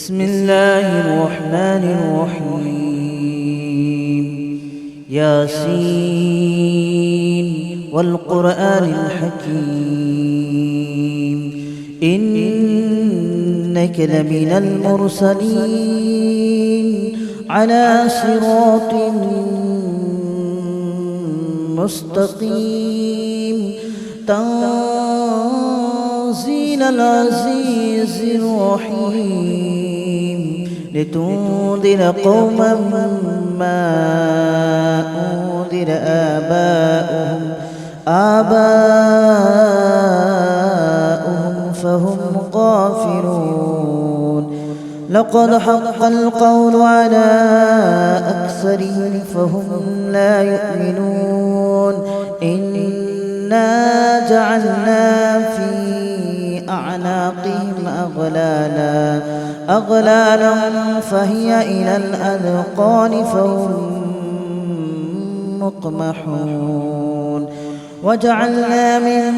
بسم الله الرحمن الرحيم ياسين والقرآن الحكيم إنك لمن المرسلين على صراط مستقيم تنزيل العزيز الرحيم لتنذر قوما ما أنذر آباؤهم فهم غافلون لقد حق القول على أكثرهم فهم لا يؤمنون إنا جعلنا في أعناقهم أغلالا فهي إلى الأذقان فهم مقمحون وجعلنا من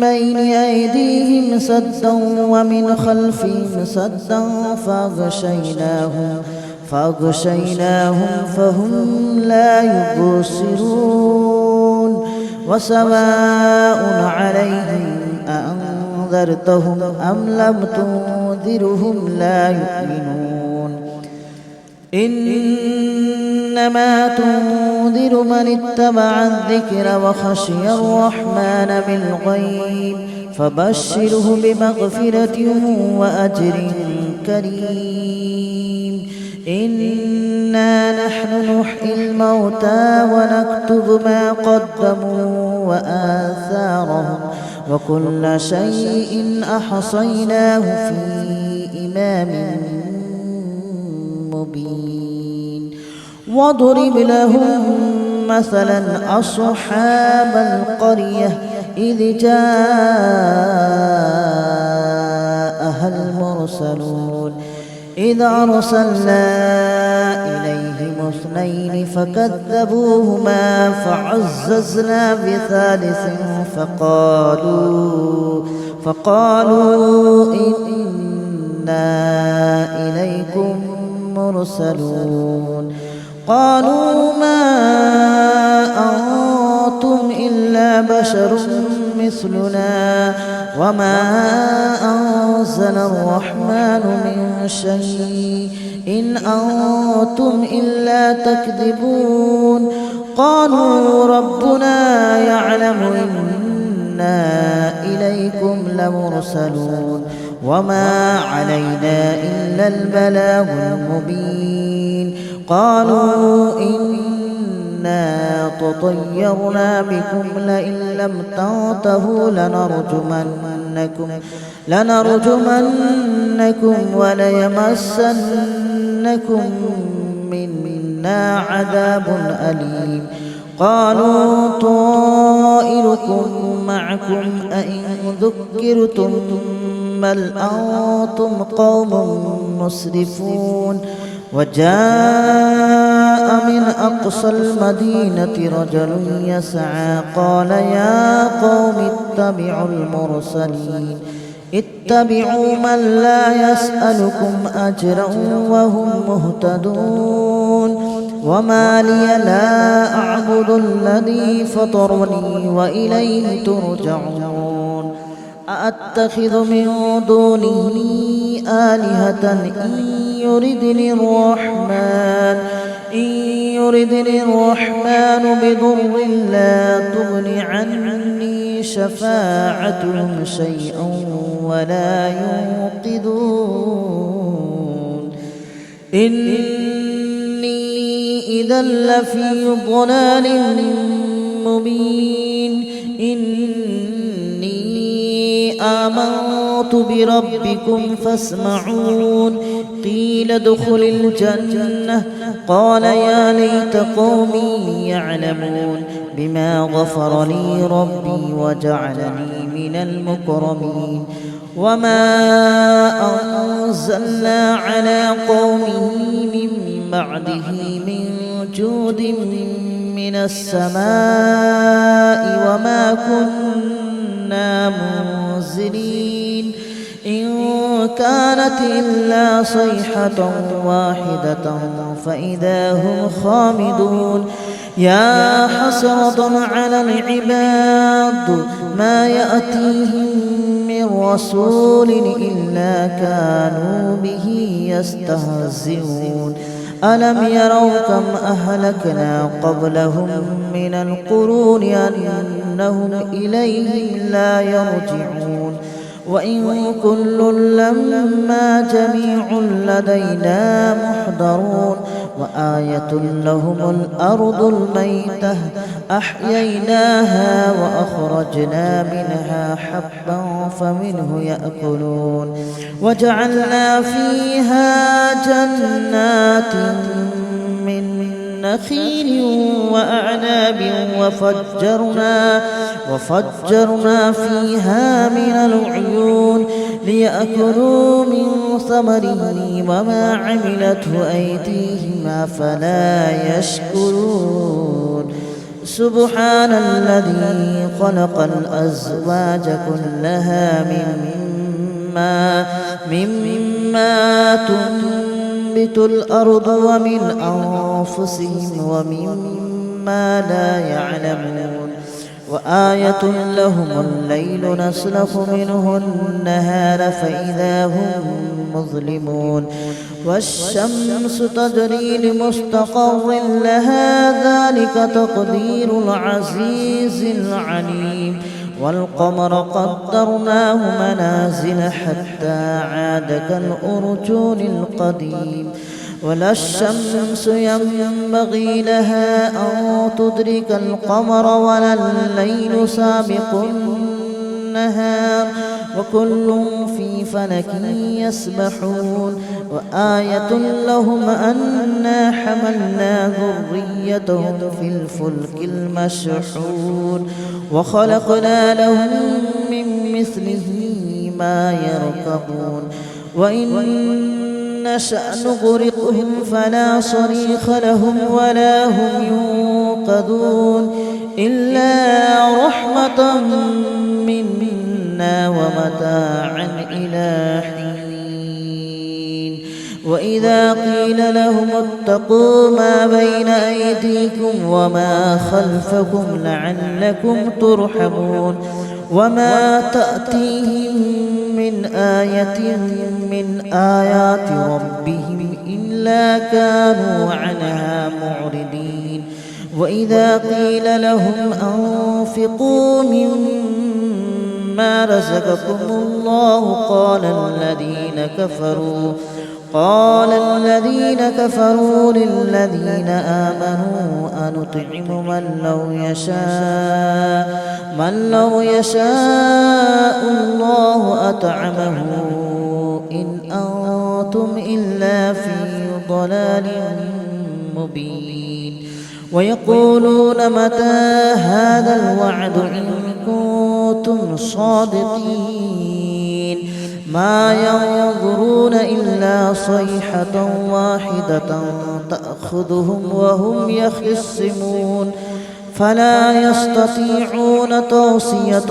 بين أيديهم سدا ومن خلفهم سدا فأغشيناهم فهم لا يبصرون وسواء عليهم أأنذرتهم أم لم تنذرهم لا يؤمنون إنما تنذر من اتبع الذكر وخشي الرحمن بالغيب فبشره بمغفرة وأجر كريم إنا نحن نحيي الموتى ونكتب ما قدموا وآثارهم وكل شيء أحصيناه في إمام مبين واضرب لهم مثلا أصحاب القرية إذ جاءها المرسلون إذ أرسلنا إليهم اثنين فكذبوهما فعززنا بثالث فقالوا إنا إليكم مرسلون قالوا ما أنتم إلا بشر مثلنا وما أنزل الرحمن من شيء إن أنتم إلا تكذبون قالوا ربنا يعلم إنا إليكم لمرسلون وما علينا إلا البلاغ المبين قالوا إنا تطيرنا بكم لئن لم تنتهوا لنرجمنكم وليمسنكم منا عذاب أليم قالوا طائركم معكم أئن ذكرتم بل أنتم قوم مسرفون وجاء من أقصى المدينة رجل يسعى قال يا قوم اتبعوا من لا يسألكم أجرا وهم مهتدون وما لي لا أعبد الذي فطرني وإليه ترجعون أأتخذ من دونه آلهة إن يردني الرحمن بضر لا تغن عني شفاعتهم شيئا ولا ينقذون إني إذا لفي ضلال مبين إني آمنت بربكم فاسمعون قيل ادخل الجنة قال يا ليت قومي يعلمون بما غفر لي ربي وجعلني من المكرمين وما أنزلنا على قومه من بعده من جود من السماء وما كنا منزلين إن كانت إلا صيحة واحدة فإذا هم خامدون يا حسرة على العباد ما يأتيهم من رسول إلا كانوا به يستهزئون ألم يروا كم أهلكنا قبلهم من القرون أنهم إليهم لا يرجعون وإن كل لما جميع لدينا محضرون وآية لهم الأرض الميتة أحييناها وأخرجنا منها حبا فمنه يأكلون وجعلنا فيها جنات من نخيل وأعناب وفجرنا فيها من العيون ليأكلوا من ثمره وما عملته أيديهم أفلا يشكرون سبحان الذي خلق الأزواج كلها مما تنبت الأرض ومن أنفسهم ومما لا يعلمون وآية لهم الليل نسلخ منه النهار فإذا هم مظلمون والشمس تجري لمستقر لها ذلك تقدير العزيز العليم والقمر قدرناه منازل حتى عاد كالأرجون القديم ولا الشمس ينبغي لها أن تدرك القمر ولا الليل سابق النهار وكل في فلك يسبحون وآية لهم أنا حملنا ذريتهم في الفلك المشحون وخلقنا لهم من مثله ما يركبون وإن نشأ نغرقهم فلا صريخ لهم ولا هم ينقذون إلا رحمة منا ومتاعا إلى حين وإذا قيل لهم اتقوا ما بين أيديكم وما خلفكم لعلكم ترحمون وما تأتيهم من آية من آيات ربهم إلا كانوا عنها معرضين وإذا قيل لهم أنفقوا مما رزقكم الله قال الذين كفروا للذين آمنوا أنطعم من لو يشاء الله أطعمه إن أنتم إلا في ضلال مبين ويقولون متى هذا الوعد إن كنتم صادقين ما ينظرون إلا صيحة واحدة تأخذهم وهم يخصمون فلا يستطيعون توصية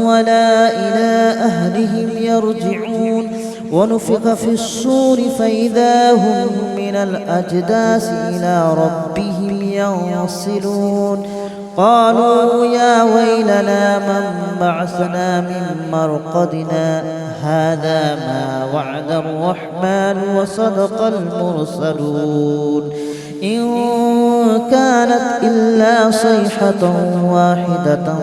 ولا إلى أهلهم يرجعون ونفخ في الصور فإذا هم من الأجداث إلى ربهم ينسلون قالوا يا ويلنا من بعثنا من مرقدنا هذا ما وعد الرحمن وصدق المرسلون إن كانت إلا صيحة واحدة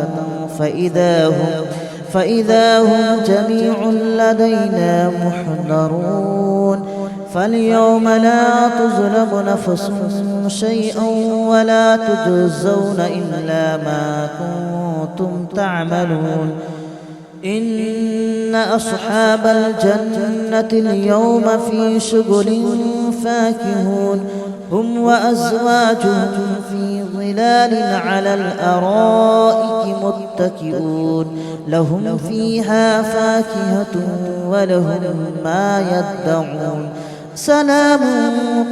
فإذا هم جميع لدينا محضرون فاليوم لا تظلم نفس شيئا ولا تجزون إلا ما كنتم تعملون إن أصحاب الجنة اليوم في شغل فاكهون هم وأزواجهم في ظلال على الأرائك متكئون لهم فيها فاكهة ولهم ما يدعون سلام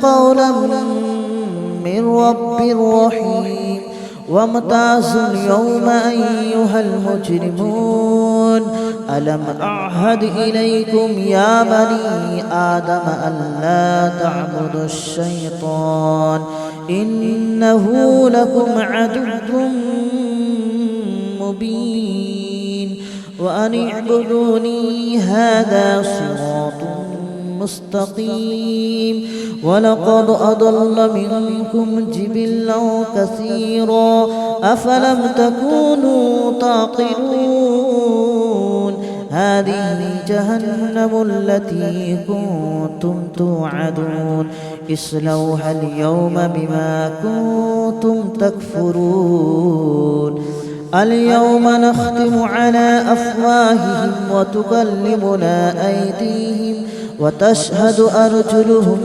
قولا من رب رحيم وامتازوا اليوم أيها المجرمون ألم أعهد إليكم يا بني آدم ألا تعبدوا الشيطان إنه لكم عدو مبين وأن اعبدوني هذا صراط مستقيم ولقد أضل منكم جبلا كثيرا أفلم تكونوا تعقلون هذه جهنم التي كنتم توعدون اصلوها اليوم بما كنتم تكفرون اليوم نختم على أفواههم وتكلمنا أيديهم وتشهد أرجلهم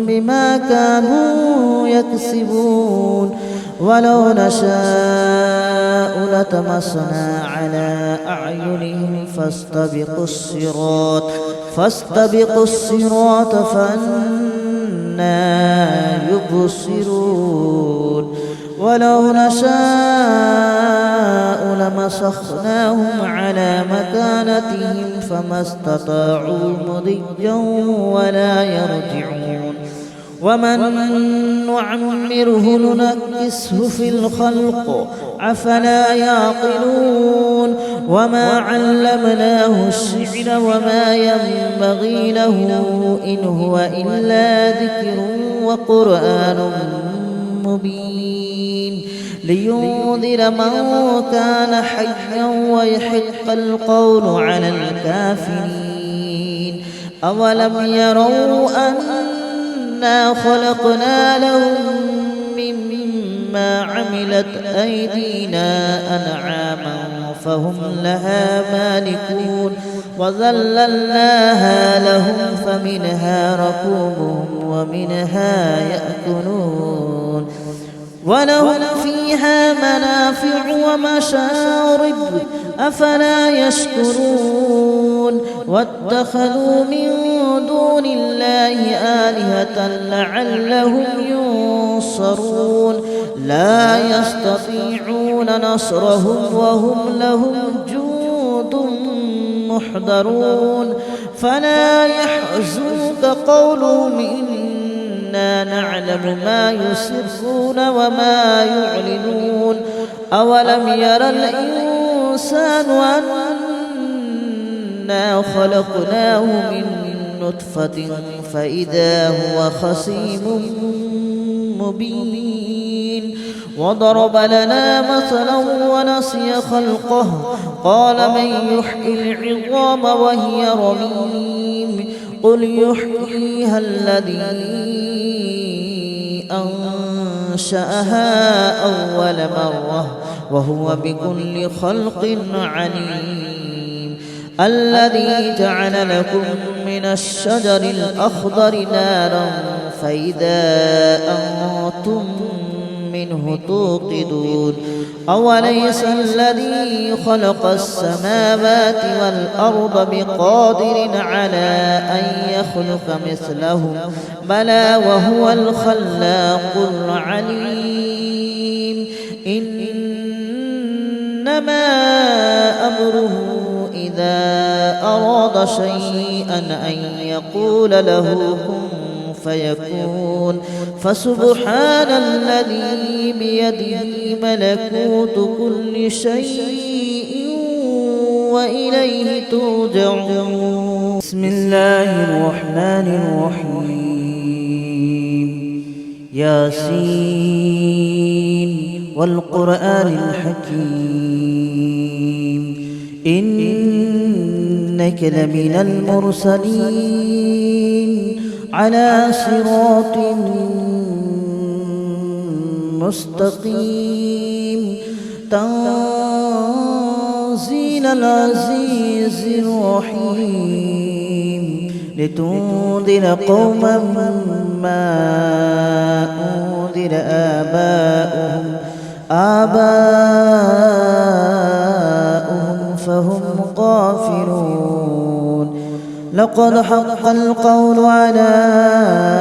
بما كانوا يكسبون ولو نشاء لطمسنا على أعينهم فاستبقوا الصراط فأنى يبصرون ولو نشاء لمسخناهم على مكانتهم فما استطاعوا مضيا ولا يرجعون ومن نعمره ننكسه في الخلق أفلا يعقلون وما علمناه الشعر وما ينبغي له إن هو إلا ذكر وقرآن مبين لينذر من كان حيا ويحق القول على الكافرين أولم يروا أنا خلقنا لهم مما عملت أيدينا أنعاما فهم لها مالكون وذللناها لهم فمنها ركوبهم ومنها يأكلون ولهم فيها منافع ومشارب أفلا يشكرون واتخذوا من دون الله آلهة لعلهم ينصرون لا يستطيعون نصرهم وهم لهم جند محضرون فلا يحزنك قولهم إنا نعلم ما يسرون وما يعلنون أولم ير الإنسان أنا خلقناه من نطفة فإذا هو خصيم مبين وضرب لنا مثلا ونسي خلقه قال من يحيي العظام وهي رميم قل يحييها الذي أنشأها أول مرة وهو بكل خلق عليم الذي جعل لكم من الشجر الأخضر نارا فإذا أنتم منه توقدون أوليس الذي خلق السماوات والأرض بقادر على أن يخلق مثلهم بلى وهو الخلاق العليم إنما أمره إذا أراد شيئا أن يقول له كن فيكون فسبحان الذي بيده ملكوت كل شيء وإليه ترجعون بسم الله الرحمن الرحيم ياسين والقرآن الحكيم إنك لمن المرسلين على صراط مستقيم تنزيل العزيز الرحيم لتنذر قوما ما أنذر آباؤهم فهم غافلون لقد حق القول على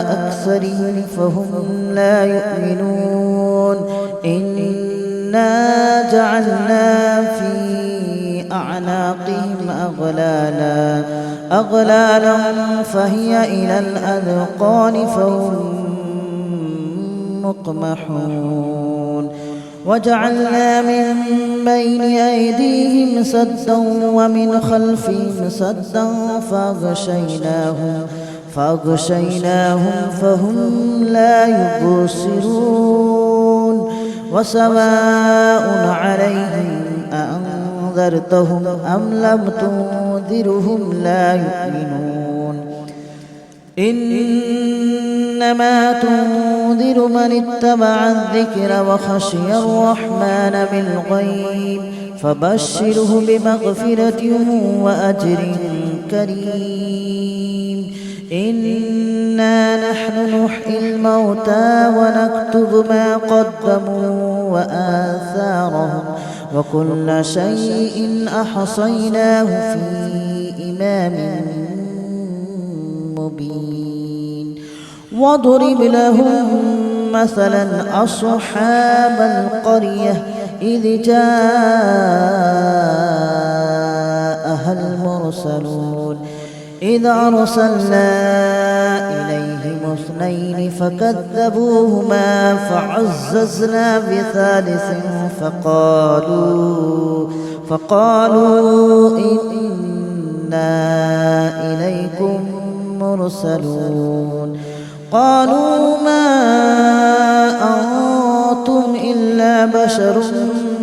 أكثرهم فهم لا يؤمنون إنا جعلنا في أعناقهم أغلالا فهي إلى الأذقان فهم مقمحون وجعلنا من بين أيديهم سدا ومن خلفهم سدا فأغشيناهم فهم لا يبصرون وسواء عليهم أأنذرتهم أم لم تنذرهم لا يؤمنون إنما تنذر من اتبع الذكر وخشي الرحمن بالغيب فبشره بمغفرة وأجر كريم إنا نحن نحيي الموتى ونكتب ما قدموا وآثارهم وكل شيء أحصيناه في إمام مبين واضرب لهم مثلا أصحاب القرية إذ جاءها المرسلون إذ أرسلنا إليهم اثنين فكذبوهما فعززنا بثالث فقالوا إنا إليكم مرسلون قالوا ما أنتم إلا بشر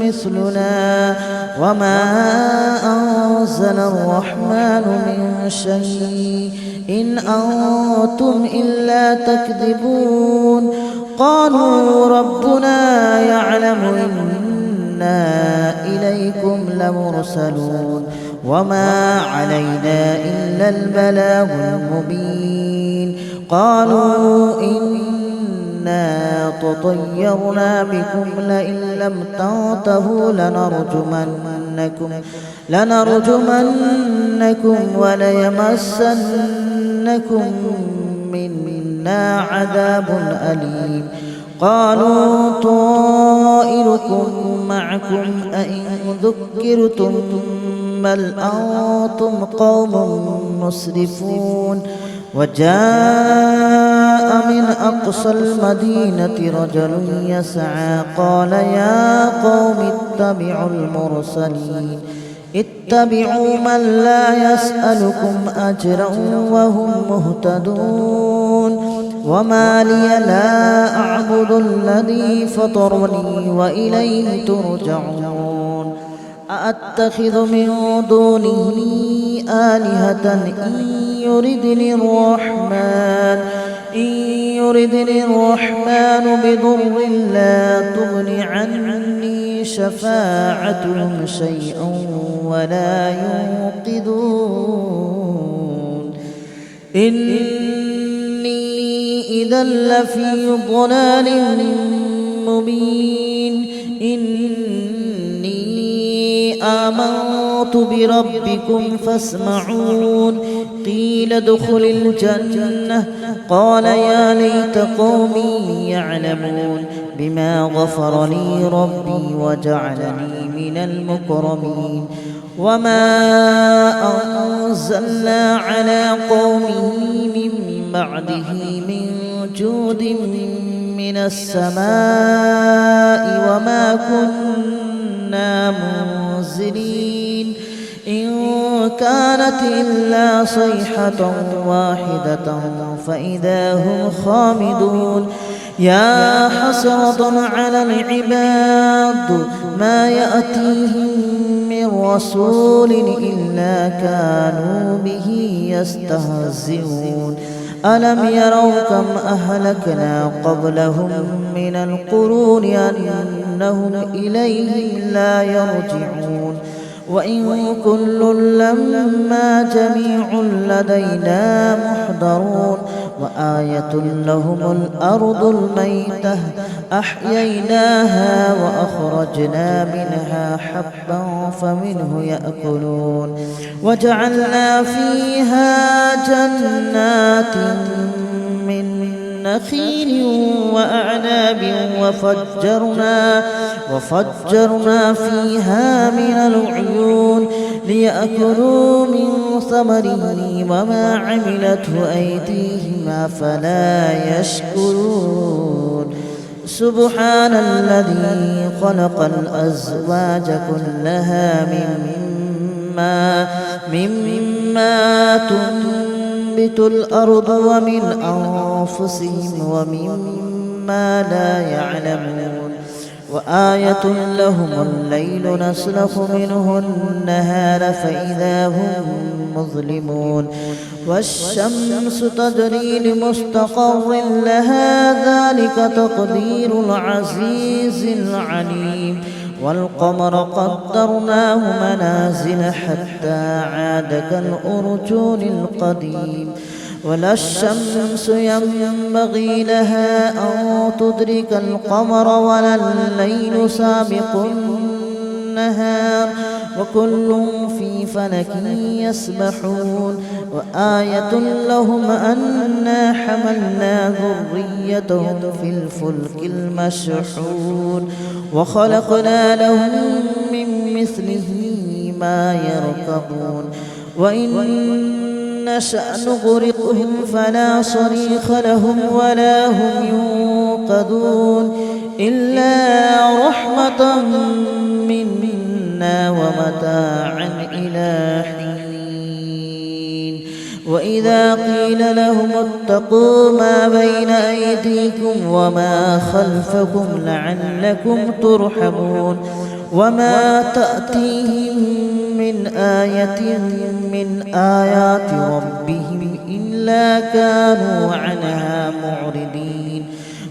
مثلنا وما أنزل الرحمن من شيء إن أنتم إلا تكذبون قالوا ربنا يعلم إنا إليكم لمرسلون وما علينا إلا البلاغ المبين قالوا إنا تطيرنا بكم لئن لم تنتهوا لنرجمنكم وليمسنكم منا عذاب أليم قالوا طائركم معكم أئن ذكرتم بل أنتم قوم مسرفون وجاء من أقصى المدينة رجل يسعى قال يا قوم اتبعوا من لا يسألكم أجرا وهم مهتدون وما لي لا أعبد الذي فطرني وإليه ترجعون أأتخذ من دونه آلهة إن يردني الرحمن بضر لا تغن عني شفاعتهم شيئا ولا ينقذون إني إذا لفي ضلال مبين آمنت بربكم فاسمعون قيل ادخل الجنة قال يا ليت قومي يعلمون بما غفر لي ربي وجعلني من المكرمين وما أنزلنا على قومه من بعده من جود من السماء وما كنا منزلين إن كانت إلا صيحة واحدة فإذا هم خامدون يا حسرة على العباد ما يأتيهم من رسول إلا كانوا به يستهزئون ألم يروا كم أهلكنا قبلهم من القرون أنهم إليهم لا يرجعون وإن كل لما جميع لدينا محضرون وآية لهم الأرض الميتة أحييناها وأخرجنا منها حبا فمنه يأكلون وجعلنا فيها جنات من نخيل وأعناب وفجرنا فيها من العيون ليأكلوا من ثمره وما عملته أيديهم أفلا يشكرون سبحان الذي خلق الأزواج كلها مما تنبت الأرض ومن أنفسهم ومما لا يعلمون وآية لهم الليل نسلخ منه النهار فإذا هم مظلمون والشمس تجري لمستقر لها ذلك تقدير العزيز العليم والقمر قدرناه منازل حتى عاد كالأرجون القديم ولا الشمس ينبغي لها أن تدرك القمر ولا الليل سابق النهار وكل في فلك يسبحون وآية لهم أنا حملنا ذريتهم في الفلك المشحون وخلقنا لهم من مثله ما يركبون وإن نشأ نغرقهم فلا صريخ لهم ولا هم ينقذون إلا رحمة منا ومتاعا إلى حين وإذا قيل لهم اتقوا ما بين أيديكم وما خلفكم لعلكم ترحمون وما تأتيهم من آية من آيات ربهم إلا كانوا عنها معرضين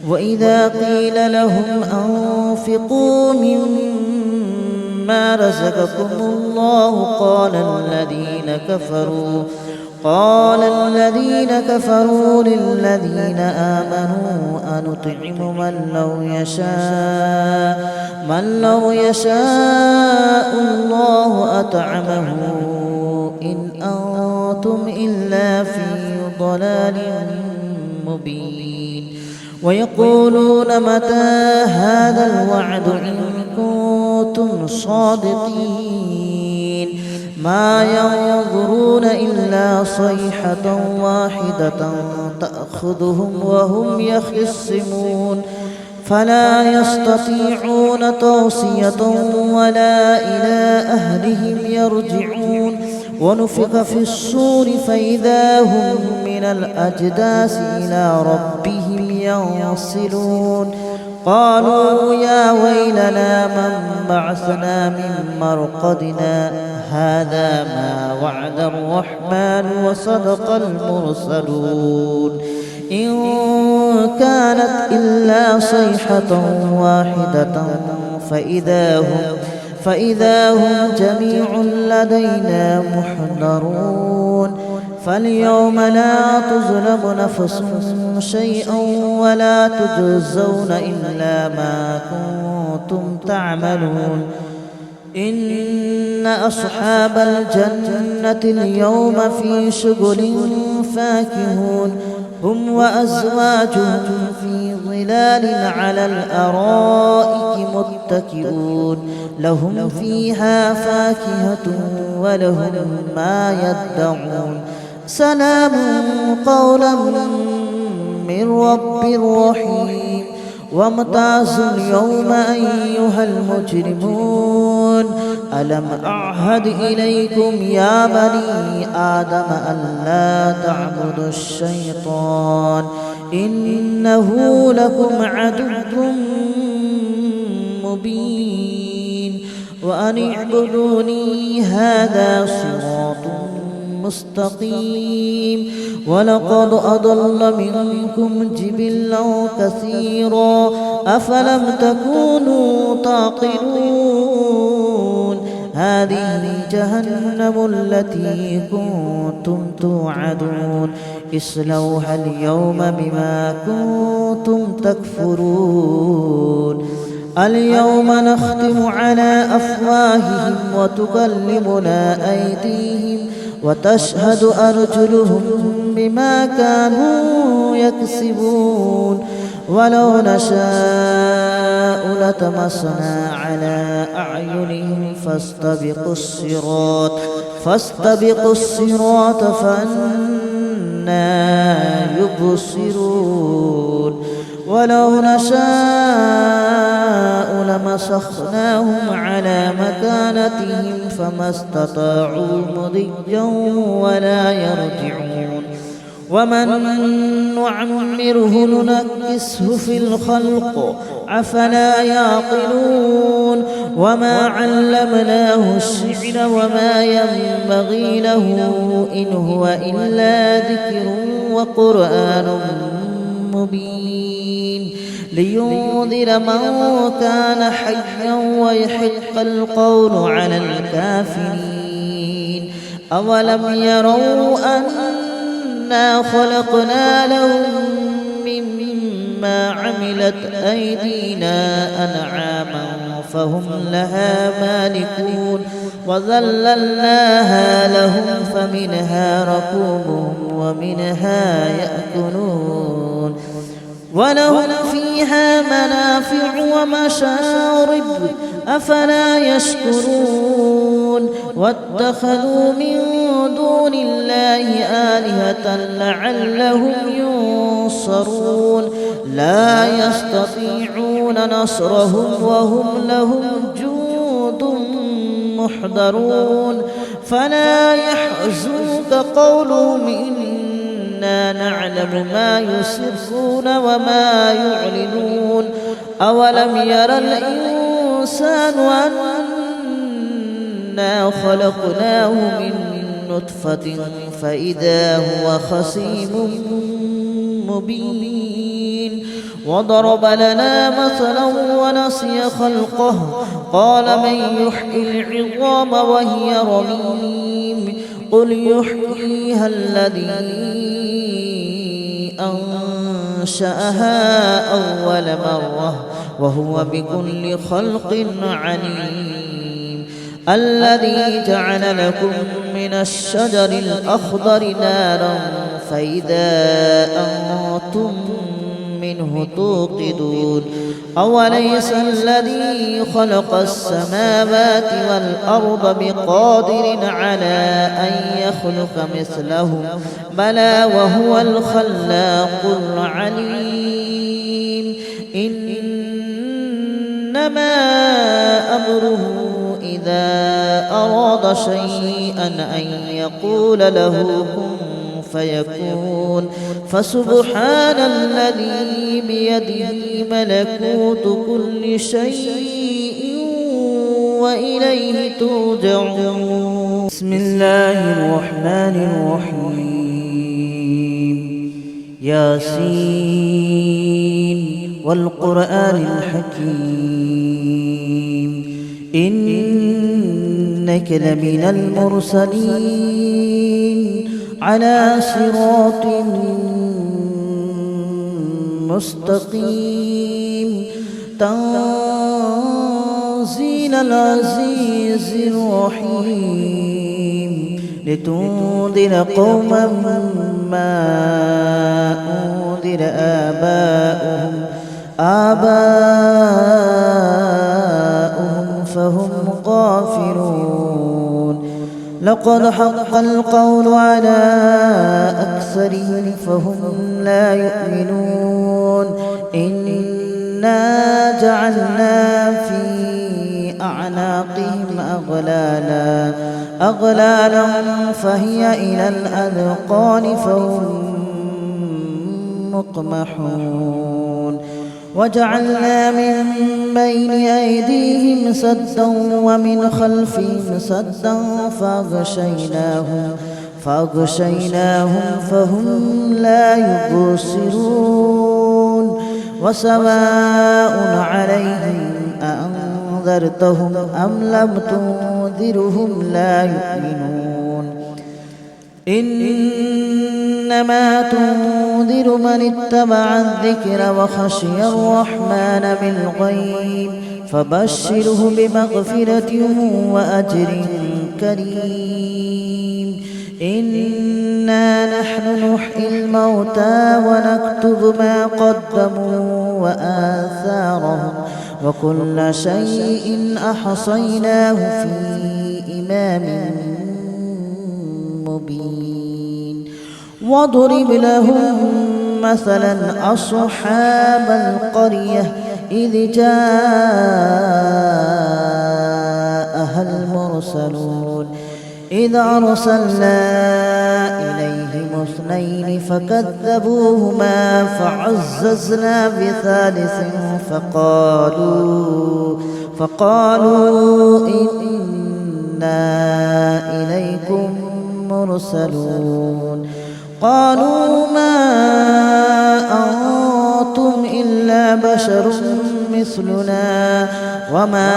وإذا قيل لهم أنفقوا مما رزقكم الله قال الذين كفروا للذين آمنوا أنطعم من لو يشاء الله أطعمه إن أنتم إلا في ضلال مبين ويقولون متى هذا الوعد إن كنتم صادقين ما ينظرون إلا صيحة واحدة تأخذهم وهم يخصمون فلا يستطيعون توصية ولا إلى أهلهم يرجعون ونفخ في الصور فإذا هم من الأجداث إلى ربهم ينصلون قالوا يا ويلنا من بعثنا من مرقدنا هذا ما وعد الرحمن وصدق المرسلون إن كانت إلا صيحة واحدة فإذا هم جميع لدينا محضرون فاليوم لا تظلم نفس شيئا ولا تجزون إلا ما كنتم تعملون إن أصحاب الجنة اليوم في شغل فاكهون هم وأزواجهم في ظلال على الأرائك متكئون لهم فيها فاكهة ولهم ما يدعون سلام قولا من رب رحيم وامتازوا اليوم أيها المجرمون ألم أعهد إليكم يا بني آدم ألا تعبدوا الشيطان إنه لكم عدو مبين وأن اعبدوني هذا صراط مستقيم ولقد أضل منكم جبلا كثيرا أفلم تكونوا تعقلون هذه جهنم التي كنتم توعدون اصلوها اليوم بما كنتم تكفرون اليوم نختم على أفواههم وتكلمنا أيديهم وتشهد أرجلهم بما كانوا يكسبون ولو نشاء لطمسنا على أعينهم فاستبقوا الصراط فأنى يبصرون ولو نشاء لمسخناهم على مكانتهم فما استطاعوا مضيا ولا يرجعون ومن نعمره ننكسه في الخلق أفلا يعقلون وما علمناه الشعر وما ينبغي له إن هو إلا ذكر وقرآن مبين لينذر من كان حيا ويحق القول على الكافرين أولم يروا أنا خلقنا لهم مما عملت أيدينا أنعاما فهم لها مالكون وذللناها لهم فمنها ركوبهم ومنها يأكلون ولهم فيها منافع ومشارب أفلا يشكرون واتخذوا من دون الله آلهة لعلهم ينصرون لا يستطيعون نصرهم وهم لهم جند محضرون فلا يحزنك قولهم إنا نعلم ما يسرون وما يعلنون أولم ير الإنسان أنا خلقناه من نطفة فإذا هو خصيم مبين وضرب لنا مثلا ونسي خلقه قال من يحيي العظام وهي رميم قل يحييها الذي أنشأها أول مرة وهو بكل خلق عليم الذي جعل لكم من الشجر الأخضر نارا فإذا أنتم منه توقدون أوليس الذي خلق السماوات والأرض بقادر على أن يخلق مثلهم بلى وهو الخلاق العليم إنما أمره إذا أراد شيئا أن يقول له كن فيكون فسبحان الذي بيده ملكوت كل شيء وإليه ترجعون بسم الله الرحمن الرحيم ياسين والقرآن الحكيم إنك لمن المرسلين على صراط مستقيم تنزيل العزيز الرحيم لتنذر قوما ما أنذر آباؤهم فهم غافلون لقد حق القول على أكثرهم فهم لا يؤمنون إنا جعلنا في أعناقهم أغلالا فهي إلى الأذقان فهم مقمحون وجعلنا من بين أيديهم سدا ومن خلفهم سدا فأغشيناهم فهم لا يبصرون وسواء عليهم أأنذرتهم أم لم تنذرهم لا يؤمنون إنما تنذر من اتبع الذكر وخشي الرحمن بالغيب فبشره بمغفرة وأجر كريم إنا نحن نحيي الموتى ونكتب ما قدموا وآثارهم وكل شيء أحصيناه في إمام مبين واضرب لهم مثلا أصحاب القرية إذ جاءها المرسلون إذ أرسلنا إليهم اثنين فكذبوهما فعززنا بثالث فقالوا إنا إليكم مرسلون قالوا ما أنتم إلا بشر مثلنا وما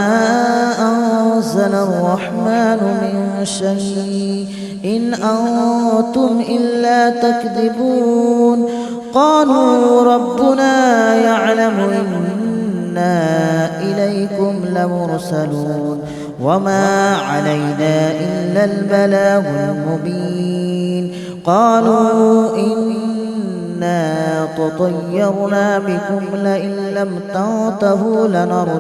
أنزل الرحمن من شيء إن أنتم إلا تكذبون قالوا ربنا يعلم إنا إليكم لمرسلون وما علينا إلا البلاغ المبين قالوا إنا تطيرنا بكم لئن لم تنتهوا لنرجع